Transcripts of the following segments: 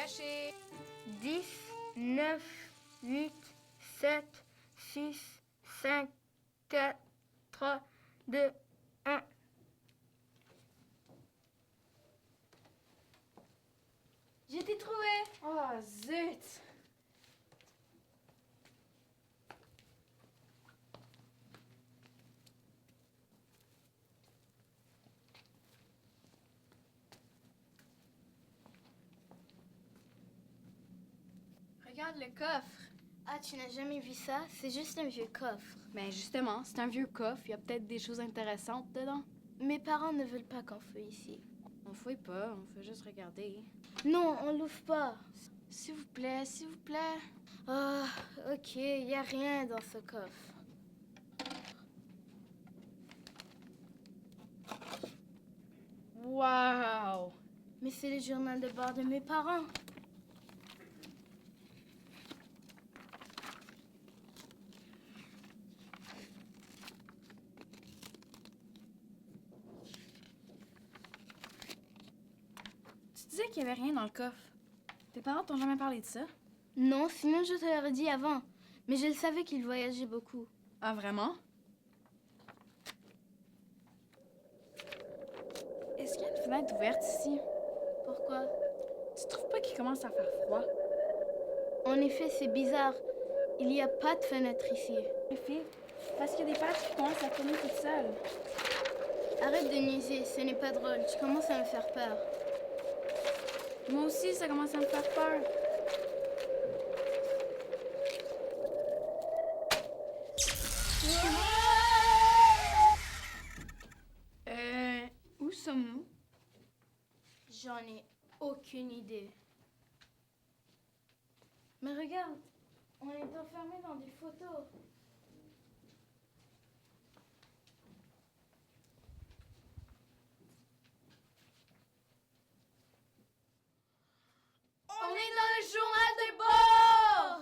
caché. 10, 9, 8, 7, 6, 5, 4, 3, 2, 1. J'ai été trouvé. Oh, zut! Regarde le coffre. Ah, tu n'as jamais vu ça? C'est juste un vieux coffre. Ben justement, c'est un vieux coffre. Il y a peut-être des choses intéressantes dedans. Mes parents ne veulent pas qu'on fouille ici. On fouille pas, on fait juste regarder. Non, on l'ouvre pas. S'il vous plaît, s'il vous plaît. Ah, ok, il n'y a rien dans ce coffre. Wow! Mais c'est le journal de bord de mes parents. Tu disais qu'il y avait rien dans le coffre. Tes parents t'ont jamais parlé de ça? Non, sinon je te l'aurais dit avant. Mais je le savais qu'ils voyageaient beaucoup. Ah, vraiment? Est-ce qu'il y a une fenêtre ouverte ici? Pourquoi? Tu trouves pas qu'il commence à faire froid? En effet, c'est bizarre. Il n'y a pas de fenêtre ici. Fille, parce qu'il y a des pages qui commencent à tourner toutes seules. Arrête de niaiser, ce n'est pas drôle. Tu commences à me faire peur. Moi aussi, ça commence à me faire peur. Où sommes-nous? J'en ai aucune idée. Mais regarde, on est enfermé dans des photos. On est dans le journal de bord.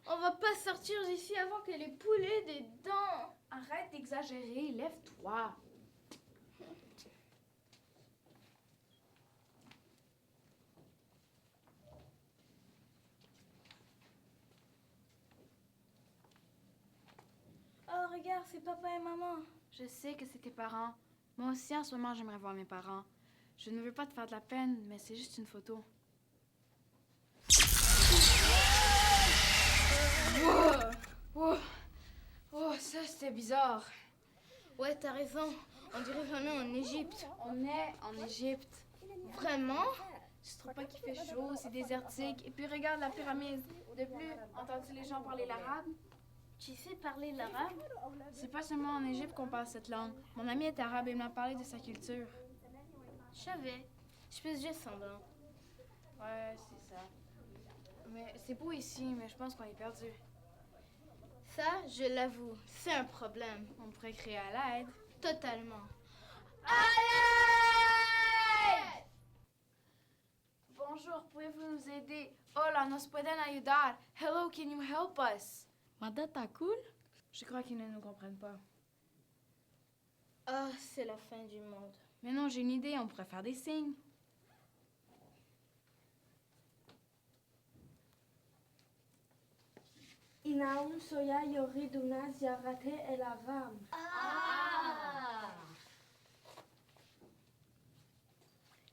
On va pas sortir d'ici avant que les poulets des dents. Arrête d'exagérer, lève-toi. Oh, regarde, c'est papa et maman. Je sais que c'est tes parents. Moi aussi, en ce moment, j'aimerais voir mes parents. Je ne veux pas te faire de la peine, mais c'est juste une photo. Oh, oh, ça, c'était bizarre. Ouais, t'as raison. On dirait qu'on est en Égypte. On est en Égypte. Vraiment? Tu trouves pas qu'il fait chaud, c'est désertique. Et puis regarde la pyramide. De plus, entends-tu les gens parler l'arabe? Tu sais parler l'arabe? C'est pas seulement en Égypte qu'on parle cette langue. Mon ami est arabe et m'a parlé de sa culture. Je savais. Je fais juste semblant. Ouais, c'est ça. Mais c'est beau ici, mais je pense qu'on est perdu. Ça, je l'avoue, c'est un problème. On pourrait crier à l'aide. Totalement. Bonjour, pouvez-vous nous aider? Hola, nos pueden ayudar. Hello, can you help us? Mada, t'as cool? Je crois qu'ils ne nous comprennent pas. Ah, c'est la fin du monde. Mais non, j'ai une idée, on pourrait faire des signes. Inaum soya yoriduna ziarate el avam.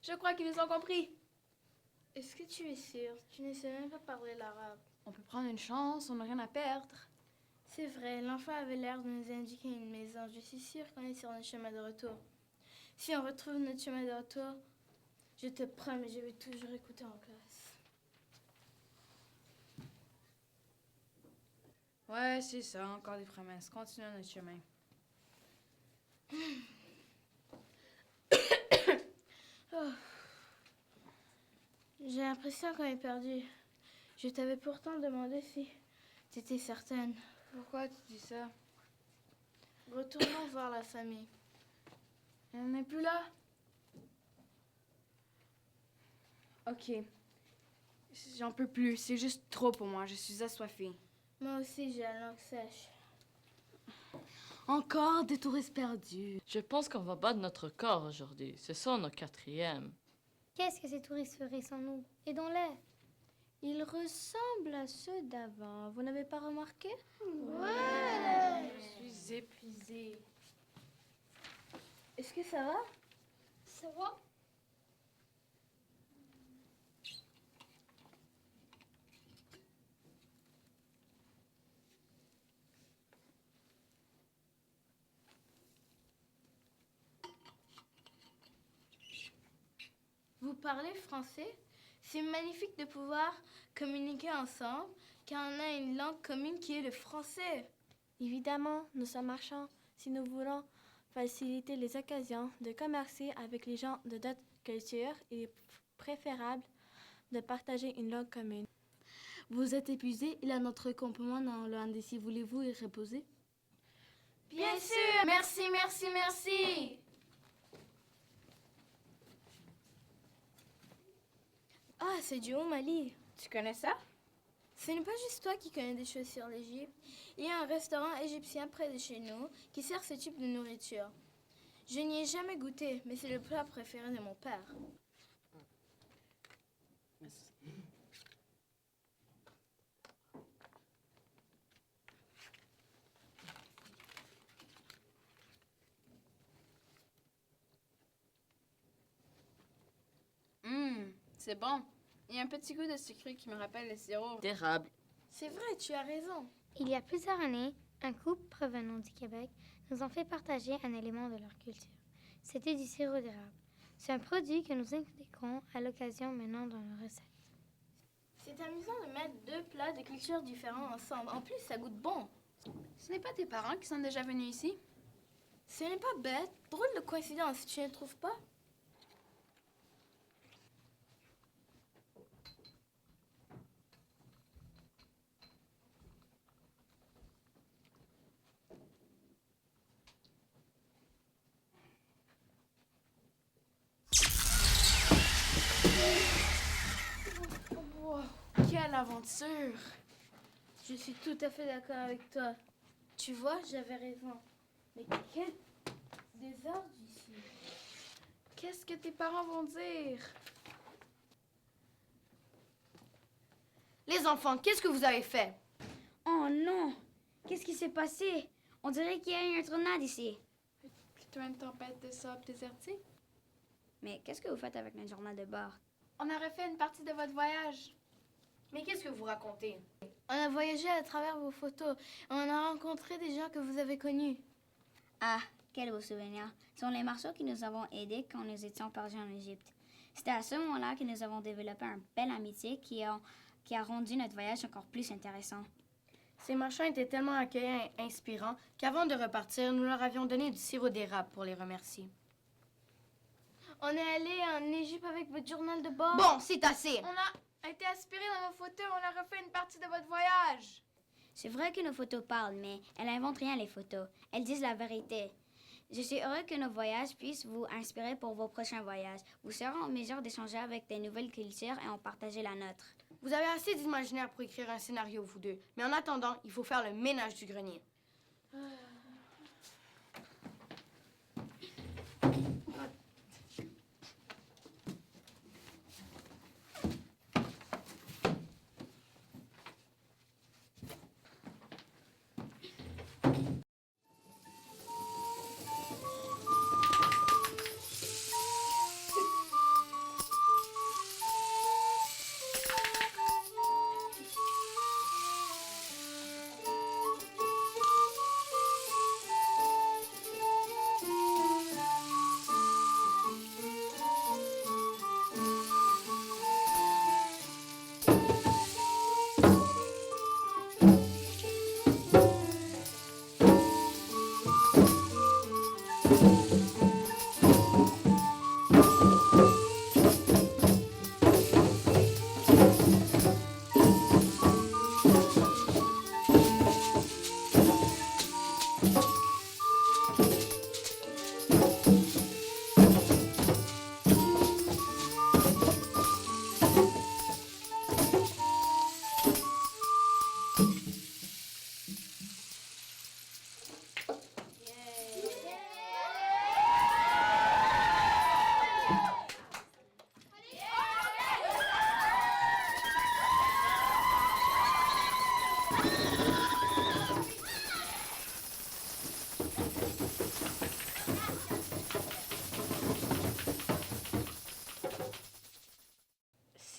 Je crois qu'ils nous ont compris. Est-ce que tu es sûr? Tu ne sais même pas parler l'arabe. On peut prendre une chance, on n'a rien à perdre. C'est vrai, l'enfant avait l'air de nous indiquer une maison. Je suis sûre qu'on est sur notre chemin de retour. Si on retrouve notre chemin de retour, je te promets, je vais toujours écouter en classe. Ouais, c'est ça, encore des promesses. Continuons notre chemin. Oh. J'ai l'impression qu'on est perdu. Je t'avais pourtant demandé si tu étais certaine. Pourquoi tu dis ça? Retournons voir la famille. Elle n'est plus là? Ok. J'en peux plus, c'est juste trop pour moi, je suis assoiffée. Moi aussi, j'ai la langue sèche. Encore des touristes perdus. Je pense qu'on va battre notre corps aujourd'hui. C'est ça notre quatrième. Qu'est-ce que ces touristes feraient sans nous? Aidons-les. Ils ressemblent à ceux d'avant. Vous n'avez pas remarqué? Je suis épuisée. Est-ce que ça va? Ça va? Vous parlez français? C'est magnifique de pouvoir communiquer ensemble, car on a une langue commune qui est le français. Évidemment, nous sommes marchands. Si nous voulons faciliter les occasions de commercer avec les gens de d'autres cultures, il est préférable de partager une langue commune. Vous êtes épuisé, il y a notre campement dans le Handessi. Voulez-vous y reposer? Bien sûr! Merci, merci, merci! Ah, c'est du Mali. Tu connais ça? Ce n'est pas juste toi qui connais des choses sur l'Égypte. Il y a un restaurant égyptien près de chez nous qui sert ce type de nourriture. Je n'y ai jamais goûté, mais c'est le plat préféré de mon père. C'est bon. Il y a un petit goût de sucre qui me rappelle le sirop. D'érable. C'est vrai, tu as raison. Il y a plusieurs années, un couple provenant du Québec nous ont fait partager un élément de leur culture. C'était du sirop d'érable. C'est un produit que nous indiquerons à l'occasion maintenant dans nos recettes. C'est amusant de mettre deux plats de cultures différents ensemble. En plus, ça goûte bon. Ce n'est pas tes parents qui sont déjà venus ici? Ce n'est pas bête. Drôle de coïncidence, tu ne trouves pas? Wow, quelle aventure! Je suis tout à fait d'accord avec toi. Tu vois, j'avais raison. Mais quel désordre ici. Qu'est-ce que tes parents vont dire? Les enfants, qu'est-ce que vous avez fait? Oh non! Qu'est-ce qui s'est passé? On dirait qu'il y a eu une tornade ici. Plutôt une tempête de sable désertique? Mais qu'est-ce que vous faites avec notre journal de bord? On a refait une partie de votre voyage. Mais qu'est-ce que vous racontez? On a voyagé à travers vos photos et on a rencontré des gens que vous avez connus. Ah, quel beau souvenir. Ce sont les marceaux qui nous avons aidés quand nous étions perdus en Égypte. C'était à ce moment-là que nous avons développé une belle amitié qui a rendu notre voyage encore plus intéressant. Ces marchands étaient tellement accueillants et inspirants qu'avant de repartir, nous leur avions donné du sirop d'érable pour les remercier. On est allé en Égypte avec votre journal de bord. Bon, c'est assez! On a été aspirés dans nos photos, on a refait une partie de votre voyage. C'est vrai que nos photos parlent, mais elles n'inventent rien, les photos. Elles disent la vérité. Je suis heureux que nos voyages puissent vous inspirer pour vos prochains voyages. Vous serez en mesure d'échanger avec des nouvelles cultures et en partager la nôtre. Vous avez assez d'imaginaire pour écrire un scénario, vous deux. Mais en attendant, il faut faire le ménage du grenier.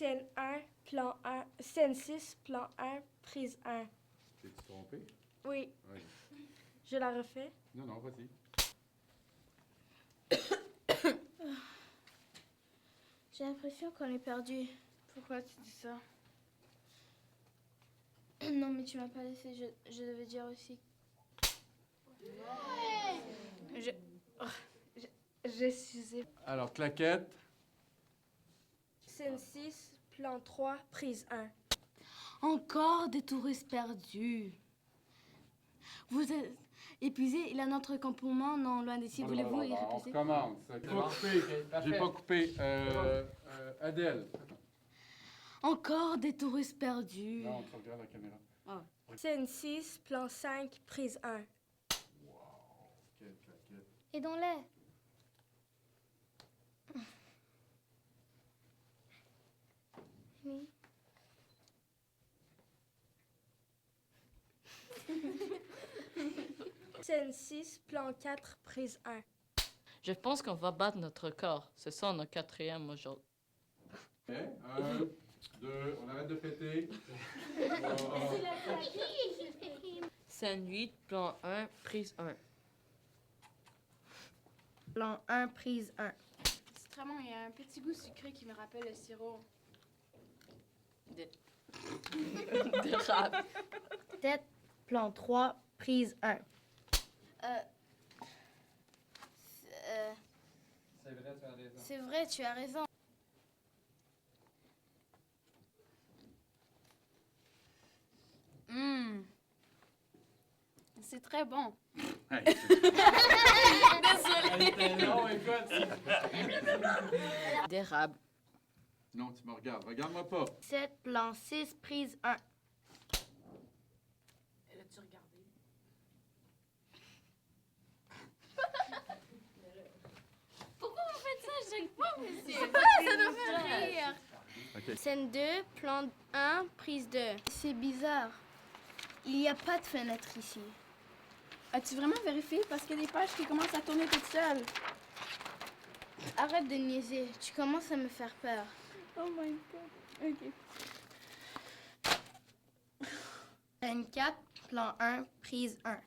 Scène 1, plan 1. Scène 6, plan 1, prise 1. T'es-tu trompé? Oui, Oui. je la refais. Non, non, vas-y. J'ai l'impression qu'on est perdu. Pourquoi tu dis ça? Non, mais tu m'as pas laissé. Je devais dire aussi. Je suis... Alors, claquette. Scène 6, plan 3, prise 1. Encore des touristes perdus. Vous êtes épuisé, il a notre campement non loin d'ici. Voulez-vous y On reposer? recommence. J'ai pas coupé. J'ai pas coupé. Adèle. Encore des touristes perdus. Non, tu regardes la caméra. Scène 6, plan 5, prise 1. Quelle claquette. Aidons-les. Oui. Scène 6, plan 4, prise 1. Je pense qu'on va battre notre record. C'est ça, notre 4e aujourd'hui. OK. 1, 2, on arrête de fêter. Scène 8, plan 1, prise 1. Plan 1, prise 1. C'est très bon, il y a un petit goût sucré qui me rappelle le sirop. D'érable. Tête, plan 3, prise 1. C'est vrai, tu as raison. C'est très bon. Hey, D'érable. non, tu me regardes. Regarde-moi pas. 7, plan 6, prise 1. L'as-tu regardé? Pourquoi vous faites ça à chaque fois, monsieur? Ça nous fait rire. OK. Scène 2, plan 1, prise 2. C'est bizarre. Il n'y a pas de fenêtre ici. As-tu vraiment vérifié? Parce qu'il y a des pages qui commencent à tourner toutes seules. Arrête de niaiser. Tu commences à me faire peur. Oh my God. OK. Scène 4, plan 1, prise 1.